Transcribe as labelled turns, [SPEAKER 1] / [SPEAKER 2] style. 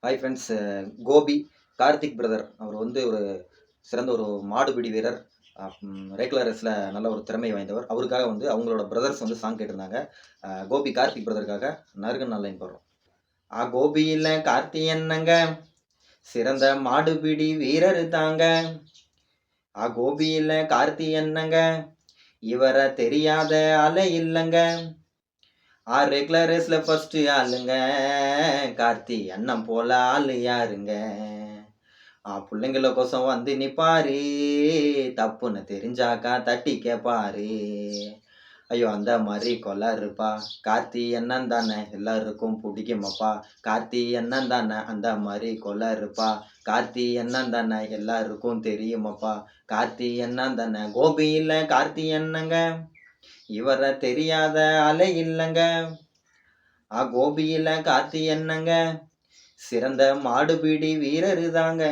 [SPEAKER 1] Hi friends. Gopi Karthik brother அவர் வந்து ஒரு சிறந்த ஒரு மாடுபிடி வீரர். ரெகுலர் ரேஸில் நல்ல ஒரு திறமை வாய்ந்தவர். அவருக்காக வந்து அவங்களோட பிரதர்ஸ் வந்து சாங் கேட்டிருந்தாங்க. கோபி கார்த்திக் பிரதருக்காக நறுக்கு நல்ல லைன் போடுறோம். கோபியில் கார்த்தி என்னங்க சிறந்த மாடுபிடி வீரர் தாங்க. கோபியில் கார்த்தி என்னங்க இவரை தெரியாத ஆளே இல்லைங்க. ரெகுலர் ரேஸ்ல ஃபர்ஸ்ட் ஆளுங்க கார்த்தி அண்ணன் போல ஆளு யாருங்க. பிள்ளைங்கள கோசம் வந்து நிப்பாரு, தப்புன்னு தெரிஞ்சாக்கா தட்டி கேப்பாரு. ஐயோ அந்த மாதிரி கொலை இருப்பா கார்த்தி அண்ணன் தானே எல்லாருக்கும் பிடிக்குமாப்பா. கார்த்தி அண்ணன் தானே அந்த மாதிரி கொலை இருப்பா. கார்த்தி அண்ணன் தானே எல்லாருக்கும் தெரியுமாப்பா. கார்த்தி அண்ணன் தானே கோபியில் கார்த்தி அண்ணங்க இவரை தெரியாத அலை இல்லைங்க. கோபியில கார்த்தி என்னங்க சிறந்த மாடுபிடி வீரரு தாங்க.